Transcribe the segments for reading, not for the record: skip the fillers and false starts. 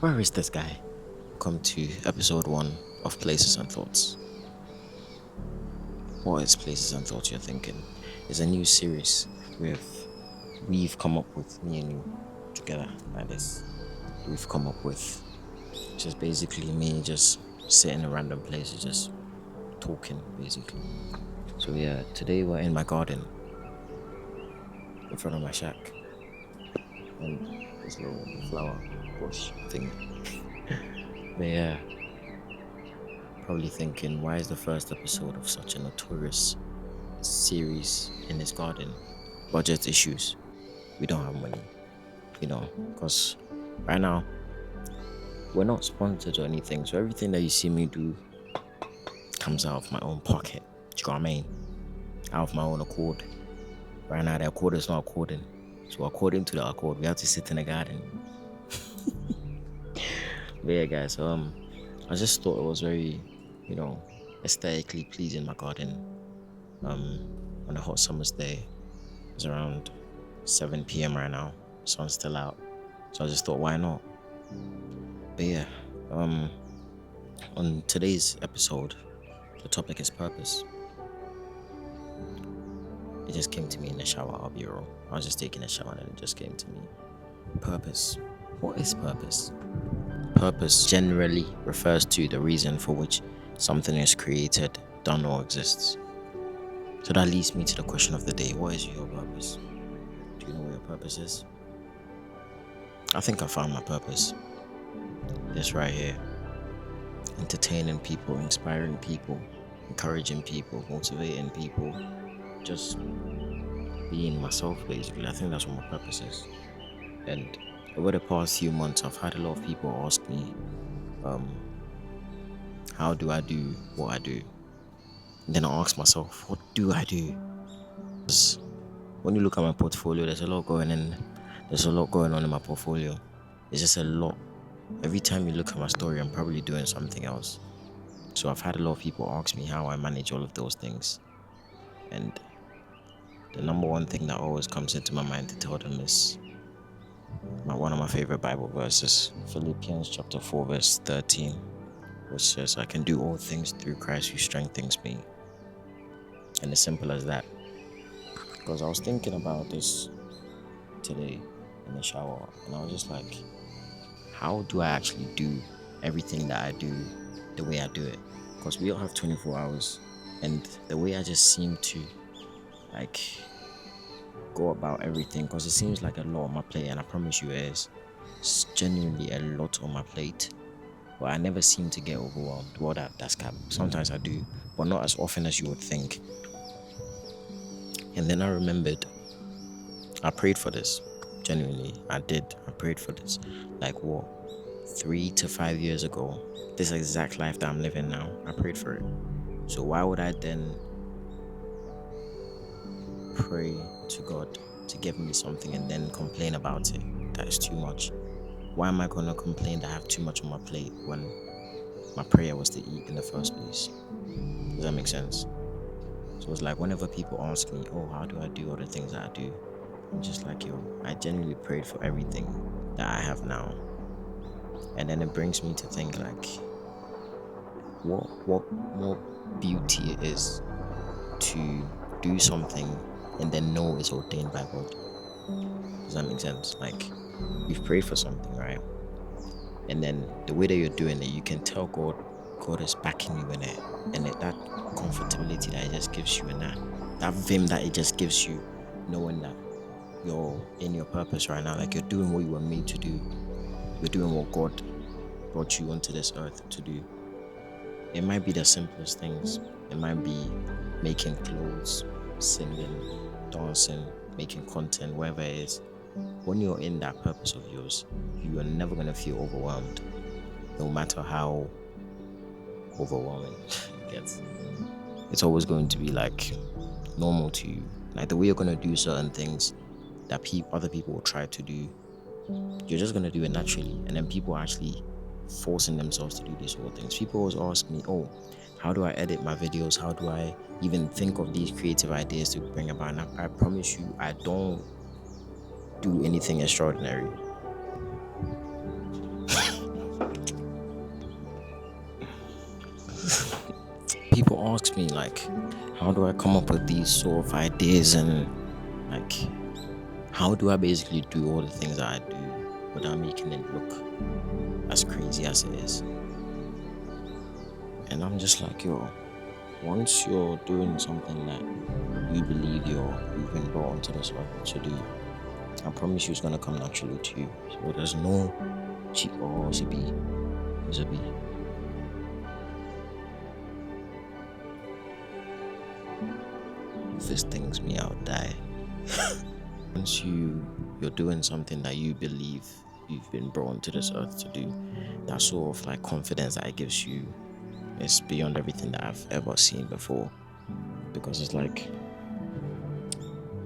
Where is this guy? Welcome to episode 1 of Places and Thoughts. What is Places and Thoughts, you're thinking? It's a new series we've come up with, me and you together like this. We've come up with just basically me just sitting in random places, just talking basically. So yeah, today we're in my garden in front of my shack. And this little flower bush thing. But yeah, probably thinking, why is the first episode of such a notorious series in this garden? Budget issues. We don't have money, because right now we're not sponsored or anything. So everything that you see me do comes out of my own pocket. Do you know what I mean? Out of my own accord. Right now the accord is not according. So according to the accord, we have to sit in the garden. But yeah, guys, I just thought it was very, aesthetically pleasing, my garden. On a hot summer's day. It's around 7 p.m. right now. Sun's still out. So I just thought, why not? But yeah, on today's episode, the topic is purpose. It just came to me in the shower, I'll be real. I was just taking a shower and it just came to me. Purpose. What is purpose? Purpose generally refers to the reason for which something is created, done, or exists. So that leads me to the question of the day. What is your purpose? Do you know what your purpose is? I think I found my purpose. This right here. Entertaining people, inspiring people, encouraging people, motivating people. Just being myself, basically. I think that's what my purpose is. And over the past few months, I've had a lot of people ask me, how do I do what I do? And then I ask myself, what do I do? Because when you look at my portfolio, there's a lot going on in my portfolio. It's just a lot. Every time you look at my story, I'm probably doing something else. So I've had a lot of people ask me how I manage all of those things. And the number one thing that always comes into my mind to tell them is one of my favorite Bible verses, Philippians chapter 4 verse 13, which says, I can do all things through Christ who strengthens me. And as simple as that. Because I was thinking about this today in the shower, and I was just like, how do I actually do everything that I do the way I do it? Because we all have 24 hours, and the way I just seem to go about everything, because it seems like a lot on my plate, and I promise you it's genuinely a lot on my plate, but I never seem to get overwhelmed. Well, that's cap. Sometimes I do, but not as often as you would think. And then I remembered, I prayed for this. Genuinely, I did. I prayed for this. 3 to 5 years ago, this exact life that I'm living now, I prayed for it. So why would I then pray to God to give me something and then complain about it? That is too much. Why am I going to complain that I have too much on my plate when my prayer was to eat in the first place? Does that make sense? So it's like whenever people ask me, oh, how do I do all the things that I do? I'm just like, I genuinely prayed for everything that I have now. And then it brings me to think what more beauty it is to do something and then know it's ordained by God. Does that make sense? You've prayed for something, right? And then the way that you're doing it, you can tell God is backing you in it. And that comfortability that it just gives you, and that vim that it just gives you, knowing that you're in your purpose right now, you're doing what you were made to do. You're doing what God brought you onto this earth to do. It might be the simplest things. It might be making clothes, singing, dancing, making content, whatever it is. When you're in that purpose of yours, you are never going to feel overwhelmed, no matter how overwhelming it gets. It's always going to be normal to you. The way you're going to do certain things that other people will try to do, you're just going to do it naturally. And then people are actually forcing themselves to do these sort of things. People always ask me, oh, how do I edit my videos? How do I even think of these creative ideas to bring about? And I promise you, I don't do anything extraordinary. ask me like, how do I come up with these sort of ideas, and like, how do I basically do all the things that I do without making it look as crazy as it is? And I'm just like, yo, once you're doing something that you believe you've been brought onto this earth to do, I promise you it's gonna come naturally to you. So there's no cheat or zippy. If this stings me, I'll die. Once you're doing something that you believe you've been brought onto this earth to do, that sort of like confidence that it gives you is beyond everything that I've ever seen before. Because it's like,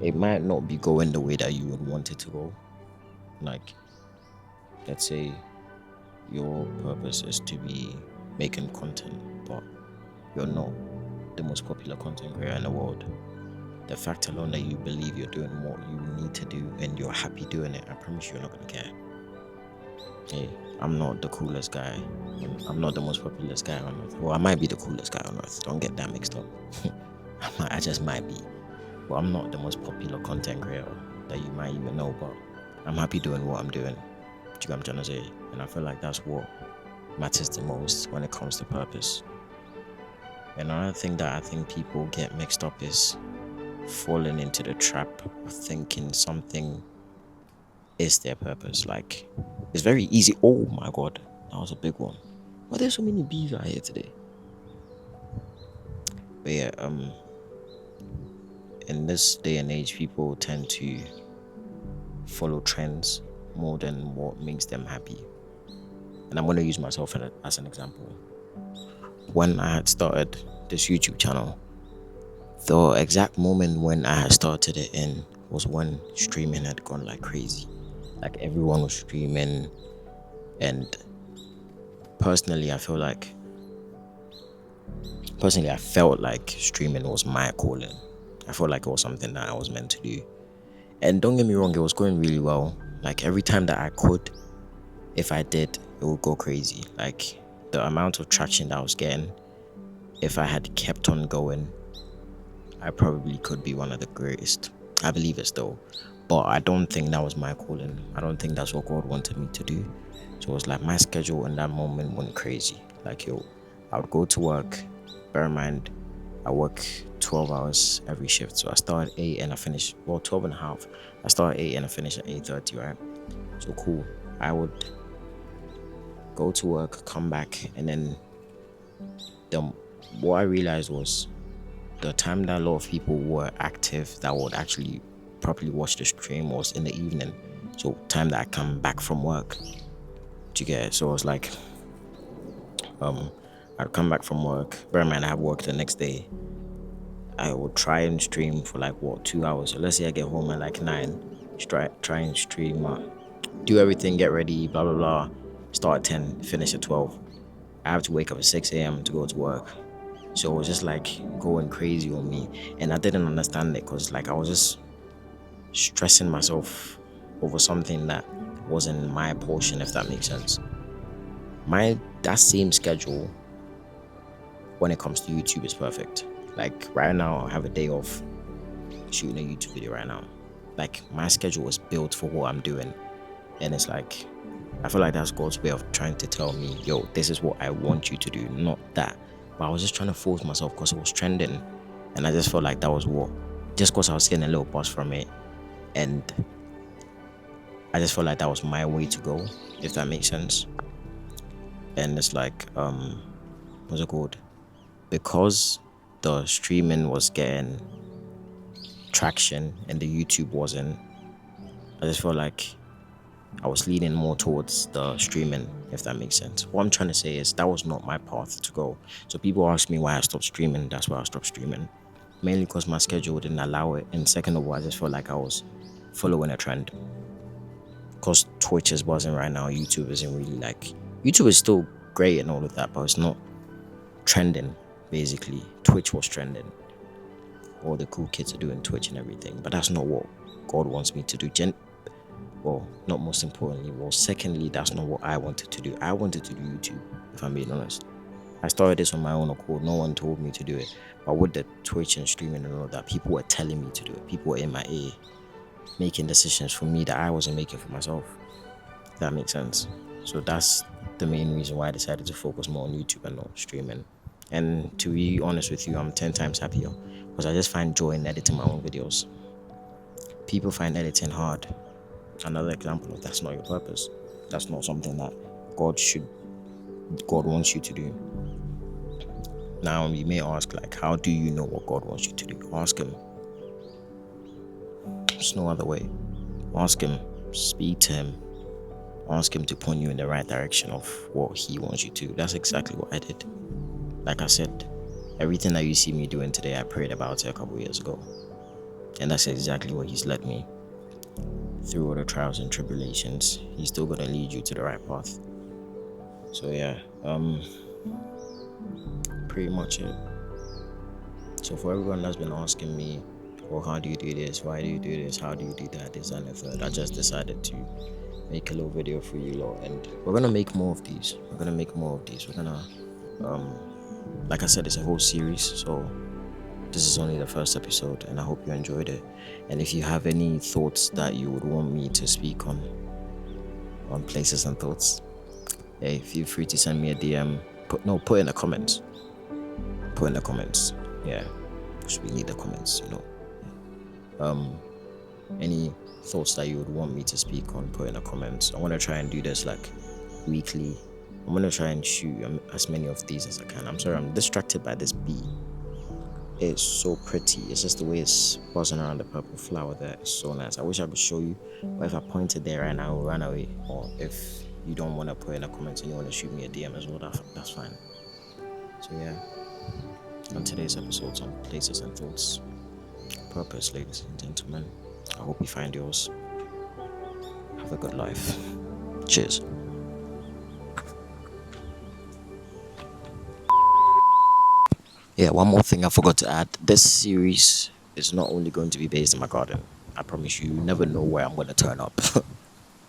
it might not be going the way that you would want it to go. Like, let's say your purpose is to be making content, but you're not the most popular content creator in the world. The fact alone that you believe you're doing what you need to do and you're happy doing it, I promise you're not gonna care. Hey, I'm not the coolest guy. I'm not the most popular guy on earth. Well, I might be the coolest guy on earth. Don't get that mixed up. I just might be. But I'm not the most popular content creator that you might even know. But I'm happy doing what I'm doing. Do you get what I'm trying to say? And I feel like that's what matters the most when it comes to purpose. And another thing that I think people get mixed up is falling into the trap of thinking something is their purpose. Like, it's very easy. Oh my god, that was a big one. Why there's so many bees out here today? But yeah, in this day and age, people tend to follow trends more than what makes them happy. And I'm going to use myself as an example. When I had started this YouTube channel, the exact moment when I had started it in was when streaming had gone like crazy. Like, everyone was streaming, and personally I felt like streaming was my calling. I felt like it was something that I was meant to do. And don't get me wrong, it was going really well. Like, every time that I could, if I did, it would go crazy. Like, the amount of traction that I was getting, if I had kept on going, I probably could be one of the greatest. I believe it still. But I don't think that was my calling. I don't think that's what God wanted me to do. So it was like my schedule in that moment went crazy. Like, yo, I would go to work. Bear in mind, I work 12 hours every shift. So I start at 8 and I finish, 12 and a half. I start at 8 and I finish at 8:30, right? So cool. I would go to work, come back, and then what I realized was the time that a lot of people were active that would actually properly watch the stream was in the evening. So time that I come back from work. Do you get it? So it was like, I'd come back from work. Bear in mind, I have work the next day. I would try and stream for like 2 hours. So let's say I get home at like 9. Try and stream, do everything, get ready, blah blah blah. Start at 10, finish at 12. I have to wake up at 6 a.m. to go to work. So it was just like going crazy on me, and I didn't understand it because like I was just stressing myself over something that wasn't my portion, if that makes sense. That same schedule when it comes to YouTube is perfect. Like, right now I have a day off shooting a YouTube video right now. Like, my schedule was built for what I'm doing, and it's like, I feel like that's God's way of trying to tell me, yo, this is what I want you to do, not that. But I was just trying to force myself because it was trending, and I just felt like that was just because I was getting a little buzz from it, and I just felt like that was my way to go, if that makes sense. And it's like, what's it called? Because the streaming was getting traction and the YouTube wasn't, I just felt like I was leaning more towards the streaming, if that makes sense. What I'm trying to say is that was not my path to go. So people ask me why I stopped streaming. That's why I stopped streaming. Mainly because my schedule didn't allow it. And second of all, I just felt like I was following a trend. Because Twitch is buzzing right now, YouTube isn't really like... YouTube is still great and all of that, but it's not trending, basically. Twitch was trending. All the cool kids are doing Twitch and everything. But that's not what God wants me to do. Not most importantly. Secondly, that's not what I wanted to do. I wanted to do YouTube, if I'm being honest. I started this on my own accord. No one told me to do it. But with the Twitch and streaming and all that, people were telling me to do it. People were in my ear making decisions for me that I wasn't making for myself. If that makes sense. So that's the main reason why I decided to focus more on YouTube and not streaming. And to be honest with you, I'm 10 times happier because I just find joy in editing my own videos. People find editing hard. Another example of that's not your purpose. That's not something that God wants you to do. Now you may ask, like, how do you know what God wants you to do? Ask him. There's no other way. Ask him, speak to him, ask him to point you in the right direction of what he wants you to. That's exactly what I did. Like I said, everything that you see me doing today, I prayed about it a couple years ago. And that's exactly what he's led me through all the trials and tribulations. He's still gonna lead you to the right path. So yeah, pretty much it. So for everyone that's been asking me, well, how do you do this? Why do you do this? How do you do that? This and the third. I just decided to make a little video for you lot, and we're gonna make more of these. We're gonna, like I said, it's a whole series. So this is only the first episode, and I hope you enjoyed it. And if you have any thoughts that you would want me to speak on places and thoughts, hey, feel free to send me a DM. Put in the comments. Put in the comments. Yeah, because we need the comments, any thoughts that you would want me to speak on, put in the comments. I want to try and do this like weekly. I'm going to try and shoot as many of these as I can. I'm sorry, I'm distracted by this bee. It's so pretty. It's just the way it's buzzing around the purple flower there. It's so nice. I wish I could show you, but if I pointed there right now, it will run away. Or if you don't want to put in the comments and you want to shoot me a DM as well, that's fine. So yeah, on today's episode on Places and Thoughts, purpose, ladies and gentlemen. I hope you find yours. Have a good life. Cheers. Yeah, one more thing I forgot to add. This series is not only going to be based in my garden. I promise you never know where I'm going to turn up.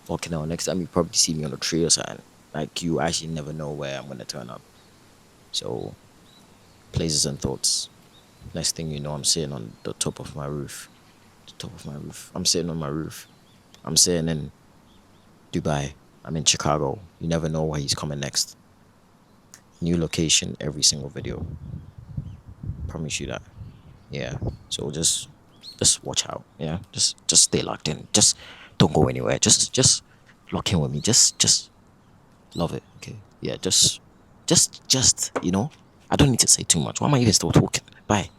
Okay, now next time you probably see me on a tree or something. Like, you actually never know where I'm going to turn up. So, Places and Thoughts. Next thing you know, I'm sitting on the top of my roof. I'm sitting on my roof. I'm sitting in Dubai. I'm in Chicago. You never know where he's coming next. New location every single video. Promise you that. Yeah. So just watch out. Yeah. Just stay locked in. Just don't go anywhere. Just lock in with me. Just love it. Okay. Yeah. Just I don't need to say too much. Why am I even still talking? Bye.